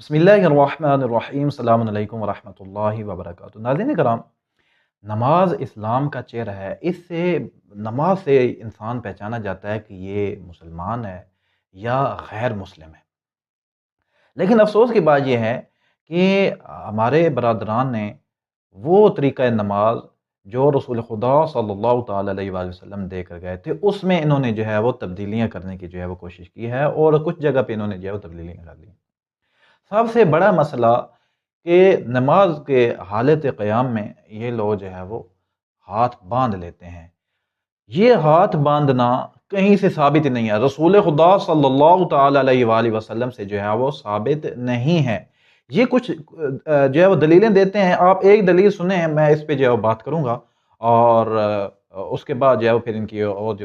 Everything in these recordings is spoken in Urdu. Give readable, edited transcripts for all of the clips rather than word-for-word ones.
بسم اللہ الرحمن الرحیم السلام علیکم ورحمۃ اللہ وبرکاتہ۔ ناظرین کرام، نماز اسلام کا چہرہ ہے۔ نماز سے انسان پہچانا جاتا ہے کہ یہ مسلمان ہے یا غیر مسلم ہے۔ لیکن افسوس کی بات یہ ہے کہ ہمارے برادران نے وہ طریقہ نماز جو رسول خدا صلی اللہ تعالیٰ علیہ وآلہ وسلم دے کر گئے تھے، اس میں انہوں نے جو ہے وہ تبدیلیاں کرنے کی جو ہے وہ کوشش کی ہے، اور کچھ جگہ پہ انہوں نے جو ہے وہ تبدیلیاں کر دی۔ سب سے بڑا مسئلہ کہ نماز کے حالت قیام میں یہ لوگ جو ہے وہ ہاتھ باندھ لیتے ہیں۔ یہ ہاتھ باندھنا کہیں سے ثابت نہیں ہے، رسول خدا صلی اللہ تعالیٰ علیہ وآلہ وسلم سے جو ہے وہ ثابت نہیں ہے۔ یہ کچھ جو ہے وہ دلیلیں دیتے ہیں۔ آپ ایک دلیل سنیں، میں اس پہ جو ہے وہ بات کروں گا، اور اس کے بعد جو ہے وہ پھر ان کی اور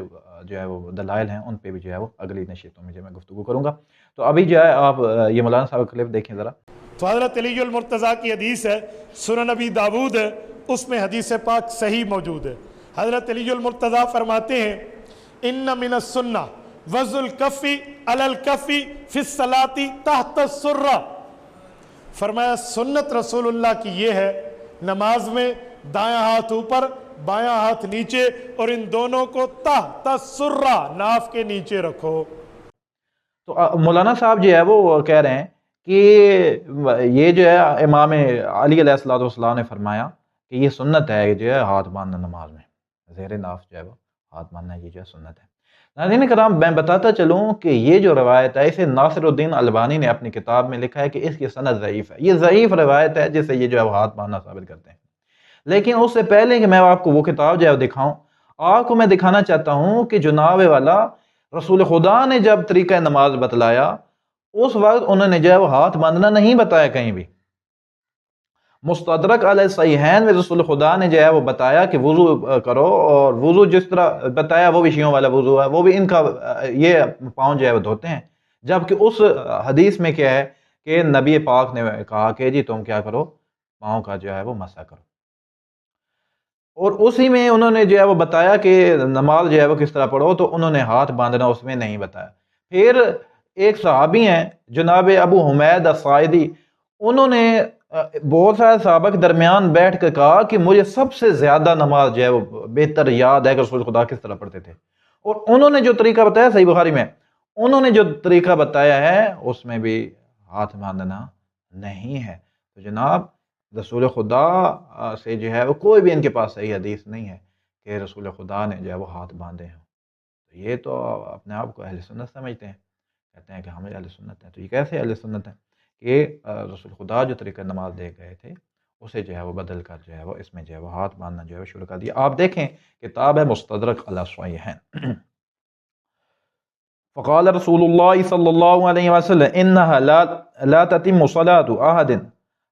جو ہے وہ دلائل ہیں ان پہ بھی جو ہے وہ اگلی نشستوں میں جو میں گفتگو کروں گا۔ تو ابھی جو ہے آپ یہ مولانا صاحب کلپ دیکھیں ذرا۔ تو حضرت علی المرتضیٰ کی حدیث ہے، سنن نبی داود ہے، اس میں حدیث پاک صحیح موجود ہے۔ حضرت علی المرتضیٰ فرماتے ہیں ان من السنہ وضع الکف علی الکف فی الصلاۃ تحت السرہ۔ فرمایا سنت رسول اللہ کی یہ ہے، نماز میں دایاں ہاتھ اوپر بایاں ہاتھ نیچے، اور ان دونوں کو تحت السرہ ناف کے نیچے رکھو۔ تو مولانا صاحب جو ہے وہ کہہ رہے ہیں کہ یہ جو ہے امام علی علیہ السلام نے فرمایا کہ یہ سنت ہے، جو ہے ہاتھ باندھنا نماز میں زیر ناف جو ہے وہ ہاتھ باندھنا، یہ جو ہے سنت ہے۔ ناظرین کرام، میں بتاتا چلوں کہ یہ جو روایت ہے اسے ناصر الدین البانی نے اپنی کتاب میں لکھا ہے کہ اس کی سند ضعیف ہے۔ یہ ضعیف روایت ہے جس سے یہ جو ہے وہ ہاتھ باندھنا ثابت کرتے ہیں۔ لیکن اس سے پہلے کہ میں آپ کو وہ کتاب جو ہے دکھاؤں، آپ کو میں دکھانا چاہتا ہوں کہ جناب والا رسول خدا نے جب طریقہ نماز بتلایا، اس وقت انہوں نے جو ہے وہ ہاتھ باندھنا نہیں بتایا کہیں بھی۔ مستدرک علی الصحیحین میں رسول خدا نے جو ہے وہ بتایا کہ وضو کرو، اور وضو جس طرح بتایا وہ بھی شیعوں والا وضو ہے، وہ بھی ان کا یہ پاؤں جو ہے وہ دھوتے ہیں۔ جبکہ اس حدیث میں کیا ہے کہ نبی پاک نے کہا کہ جی تم کیا کرو، پاؤں کا جو ہے وہ مسح کرو، اور اسی میں انہوں نے جو ہے وہ بتایا کہ نماز جو ہے وہ کس طرح پڑھو، تو انہوں نے ہاتھ باندھنا اس میں نہیں بتایا۔ پھر ایک صحابی ہیں جناب ابو حمید الصاعدی، انہوں نے بہت سارے صحابہ کے درمیان بیٹھ کر کہا کہ مجھے سب سے زیادہ نماز جو ہے وہ بہتر یاد ہے کہ رسول خدا کس طرح پڑھتے تھے، اور انہوں نے جو طریقہ بتایا صحیح بخاری میں، انہوں نے جو طریقہ بتایا ہے اس میں بھی ہاتھ باندھنا نہیں ہے۔ تو جناب رسول خدا سے جو ہے وہ کوئی بھی ان کے پاس صحیح حدیث نہیں ہے کہ رسول خدا نے جو ہے وہ ہاتھ باندھے ہیں۔ تو یہ تو اپنے آپ کو اہل سنت سمجھتے ہیں، کہتے ہیں کہ ہم اہل سنت ہیں۔ تو یہ کیسے اہل سنت ہیں کہ رسول خدا جو طریقہ نماز دے گئے تھے اسے جو ہے وہ بدل کر جو ہے وہ اس میں جو ہے وہ ہاتھ باندھنا جو ہے وہ شروع کر دیا۔ آپ دیکھیں کتاب ہے مستدرک علی الصحیحین۔ فقال رسول اللہ صلی اللہ علیہ وسلم انها لا تتم صلاة احد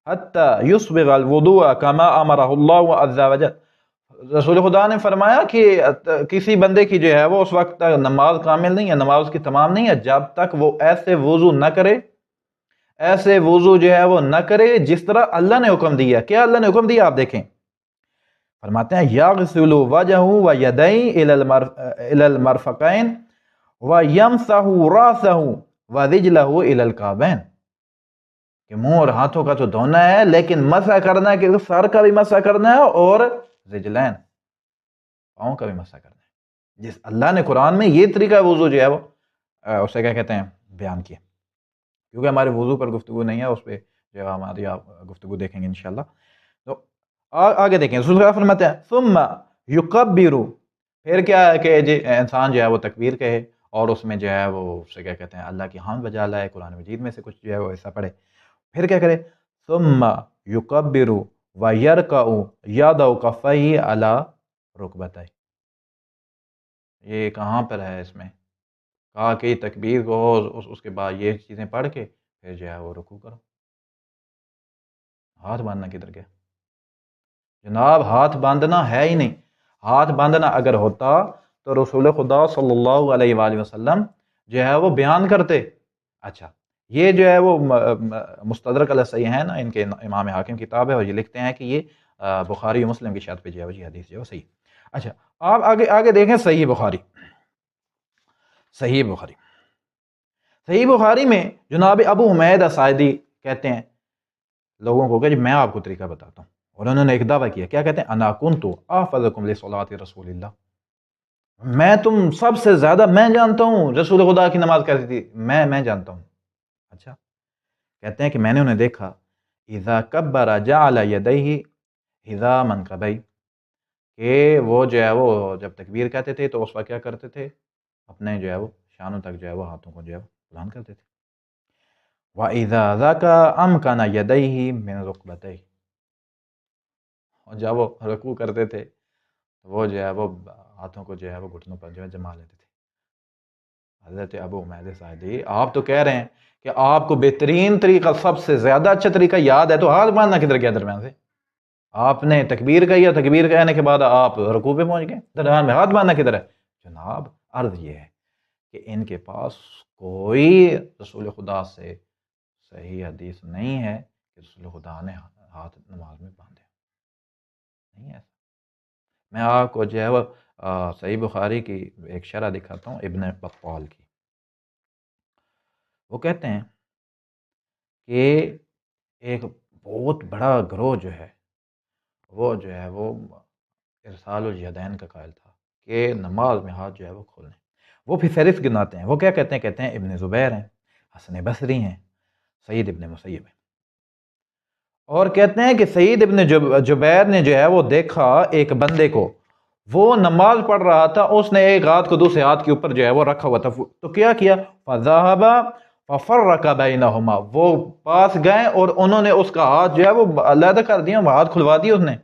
حتی یسبغ الوضوء کما امرہ اللہ عز وجل۔ رسول خدا نے فرمایا کہ کسی بندے کی جو ہے وہ اس وقت تک نماز کامل نہیں ہے، نماز کی تمام نہیں ہے جب تک وہ ایسے وضو نہ کرے، ایسے وضو جو ہے وہ نہ کرے جس طرح اللہ نے حکم دیا۔ کیا اللہ نے حکم دیا؟ آپ دیکھیں، فرماتے ہیں یغسل وجہہ ویدیہ الی المرفقین ویمسح راسہ ورجلہ الی الکعبین، کہ منہ اور ہاتھوں کا تو دھونا ہے، لیکن مسح کرنا ہے کہ سر کا بھی مسح کرنا ہے اور رجلین پاؤں کا بھی مسح کرنا ہے۔ جس اللہ نے قرآن میں یہ طریقہ وضو جو ہے وہ اسے کیا کہتے ہیں بیان کیا۔ کیونکہ ہمارے وضو پر گفتگو نہیں ہے، اس پہ جو ہے ہماری آپ گفتگو دیکھیں گے انشاءاللہ۔ تو آگے دیکھیں، رسول اللہ فرماتے ہیں ثم یکبر، پھر کیا ہے کہ انسان جو ہے وہ تکبیر کہے، اور اس میں جو ہے وہ اسے کیا کہتے ہیں اللہ کی حمد بجا لائے، قرآن مجید میں سے کچھ جو ہے وہ ایسا پڑھے۔ پھر کیا کرے؟ ثم یکبر ویرکع یضع کفیہ علی رکبتیہ۔ یہ کہاں پر ہے؟ اس میں کہا کہ تکبیر کو اس کے بعد یہ چیزیں پڑھ کے پھر جو ہے وہ رکوع کرو۔ ہاتھ باندھنا کدھر گیا؟ جناب ہاتھ باندھنا ہے ہی نہیں۔ ہاتھ باندھنا اگر ہوتا تو رسول خدا صلی اللہ علیہ وآلہ وسلم جو ہے وہ بیان کرتے۔ اچھا، یہ جو ہے وہ مستدرک علی الصحیحین ان کے امام حاکم کتاب ہے، اور یہ لکھتے ہیں کہ یہ بخاری و مسلم کی شرط پہ جو ہے وہ یہ حدیث جو ہے وہ صحیح۔ اچھا، آپ آگے دیکھیں صحیح بخاری۔ صحیح بخاری میں جناب ابو حمید الصاعدی کہتے ہیں لوگوں کو کہ جی میں آپ کو طریقہ بتاتا ہوں، اور انہوں نے ایک دعویٰ کیا، کیا کہتے ہیں؟ انا کنت احفظکم لصلاۃ رسول اللہ، میں تم سب سے زیادہ میں جانتا ہوں رسول خدا کی نماز کیسی تھی، میں جانتا ہوں۔ اچھا، کہتے ہیں کہ میں نے انہیں دیکھا اذا کبر جعل یدیہ اذا منکبیہ، کہ وہ جو ہے وہ جب تکبیر کہتے تھے تو اس وقت کیا کرتے تھے؟ اپنے جو ہے وہ شانوں تک جو ہے وہ ہاتھوں کو جو ہے وہ بلند کرتے تھے۔ وَإِذَا ذَكَى أَمْكَنَ يَدَيْهِ مِنْ رُكْبَتَيْهِ، اور جب وہ رکوع کرتے تھے تو وہ جو ہے وہ ہاتھوں کو جو ہے وہ گھٹنوں پر جو ہے جما لیتے تھے۔ حضرت ابو عمیر ساعدی، آپ تو کہہ رہے ہیں کہ آپ کو بہترین طریقہ، سب سے زیادہ اچھا طریقہ یاد ہے، تو ہاتھ باندھنا کدھر گیا درمیان سے؟ آپ نے تکبیر کہی، تکبیر کہنے کے بعد آپ رکوع پہ پہنچ گئے، درمیان میں ہاتھ باندھنا کدھر ہے؟ جناب عرض یہ ہے کہ ان کے پاس کوئی رسول خدا سے صحیح حدیث نہیں ہے کہ رسول خدا نے ہاتھ نماز میں باندھے، نہیں ہے۔ میں آپ کو جو ہے وہ صحیح بخاری کی ایک شرح دکھاتا ہوں ابن بطال کی۔ وہ کہتے ہیں کہ ایک بہت بڑا گروہ جو ہے وہ ارسال الیدین کا قائل تھا کہ نماز میں ہاتھ جو ہے وہ کھولنے، وہ پھر فہرست گناتے ہیں۔ وہ کیا کہتے ہیں؟ کہتے ہیں ابن زبیر ہیں، حسن بصری ہیں، سعید ابن مسیب ہیں، اور کہتے ہیں کہ سعید ابن جبیر نے جو ہے وہ دیکھا ایک بندے کو، وہ نماز پڑھ رہا تھا، اس نے ایک ہاتھ کو دوسرے ہاتھ کے اوپر جو ہے وہ رکھا ہوا تھا، تو کیا کیا؟ فَذَهَبَ فَفَرَّقَ بَيْنَهُمَا، وہ پاس گئے اور انہوں نے اس کا ہاتھ جو ہے وہ علیحدہ کر دیا، وہ ہاتھ کھلوا دیا اس نے۔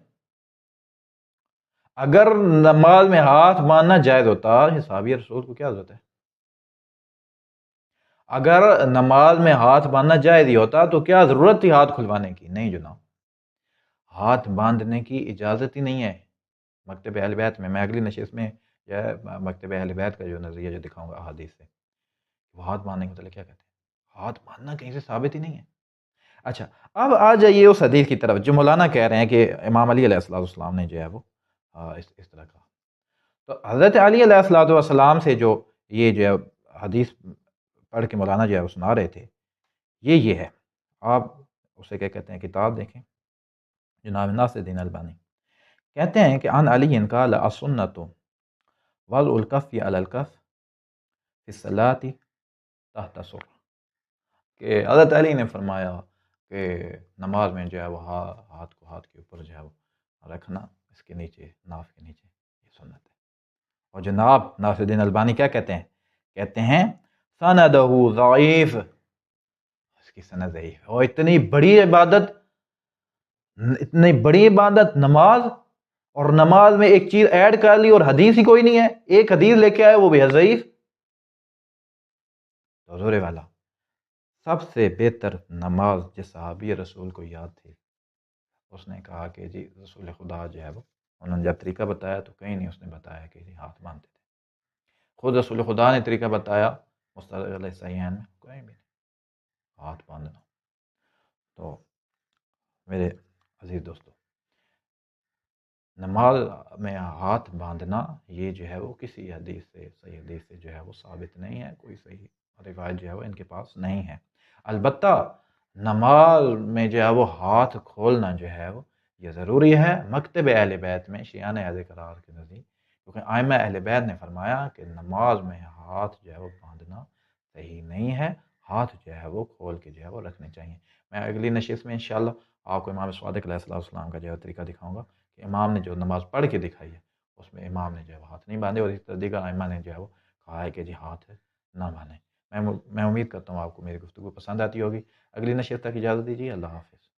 اگر نماز میں ہاتھ باندھنا جائز ہوتا، صحابی رسول کو کیا ضرورت ہے؟ اگر نماز میں ہاتھ باندھنا جائز ہی ہوتا تو کیا ضرورت تھی ہاتھ کھلوانے کی؟ نہیں جناب، ہاتھ باندھنے کی اجازت ہی نہیں ہے مکتب اہل بیت میں۔ میں اگلی نشست میں جو ہے مکتب اہل بیت کا جو نظریہ جو دکھاؤں گا احادیث سے، وہ ہاتھ باندھنے کے متعلق کیا کہتے ہیں۔ ہاتھ باندھنا کہیں سے ثابت ہی نہیں ہے۔ اچھا، اب آ جائیے اس حدیث کی طرف جو مولانا کہہ رہے ہیں کہ امام علی علیہ السلام نے جو ہے وہ اس طرح کہا۔ تو حضرت علی علیہ السلام سے جو یہ جو ہے حدیث پڑھ کے مولانا جو ہے وہ سنا رہے تھے، یہ ہے، آپ اسے کیا کہتے ہیں، کتاب دیکھیں، جناب ناصر الدین البانی کہتے ہیں کہ عن علی قال السنۃ وضع الکف علی الکف فی الصلاۃ تحت سر، کہ حضرت علی نے فرمایا کہ نماز میں جو ہے وہ ہاتھ کو ہاتھ کے اوپر جو ہے وہ رکھنا، اس کے نیچے، ناف کے نیچے، یہ سنت ہے۔ اور جناب ناصر الدین البانی کیا کہتے ہیں؟ کہتے ہیں سندہ ضعیف، اس کی سند ضعیف ہے۔ اور اتنی بڑی عبادت نماز، اور نماز میں ایک چیز ایڈ کر لی اور حدیث ہی کوئی نہیں ہے، ایک حدیث لے کے آئے وہ بھی ضعیف۔ حضور والا، سب سے بہتر نماز جس صحابی رسول کو یاد تھی، اس نے کہا کہ جی رسول خدا جو ہے وہ، انہوں نے جب طریقہ بتایا تو کہیں نہیں اس نے بتایا کہ جی ہاتھ باندھتے تھے۔ خود رسول خدا نے طریقہ بتایا مستدرک علیہ صحیحین میں، کوئی بھی نہیں، ہاتھ باندھنا۔ تو میرے عزیز دوستو، نماز میں ہاتھ باندھنا یہ جو ہے وہ کسی حدیث سے، صحیح حدیث سے جو ہے وہ ثابت نہیں ہے، کوئی صحیح روایت جو ہے وہ ان کے پاس نہیں ہے۔ البتہ نماز میں جو ہے وہ ہاتھ کھولنا جو ہے وہ یہ ضروری ہے مکتب اہل بیت میں، شیعان اہل قرار کے نزدیک، کیونکہ ائمہ اہل بیت نے فرمایا کہ نماز میں ہاتھ جو ہے وہ باندھنا صحیح نہیں ہے، ہاتھ جو ہے وہ کھول کے جو ہے وہ رکھنے چاہیے۔ میں اگلی نشست میں انشاءاللہ آپ کو امام صادق علیہ السلام کا جو ہے طریقہ دکھاؤں گا کہ امام نے جو نماز پڑھ کے دکھائی ہے اس میں امام نے جو ہے وہ ہاتھ نہیں باندھے، اور اس طرح دیگر ائمہ نے جو ہے وہ کہا ہے کہ جی ہاتھ نہ باندھیں۔ میں امید کرتا ہوں آپ کو میری گفتگو پسند آتی ہوگی۔ اگلی نشست تک اجازت دیجیے، اللہ حافظ۔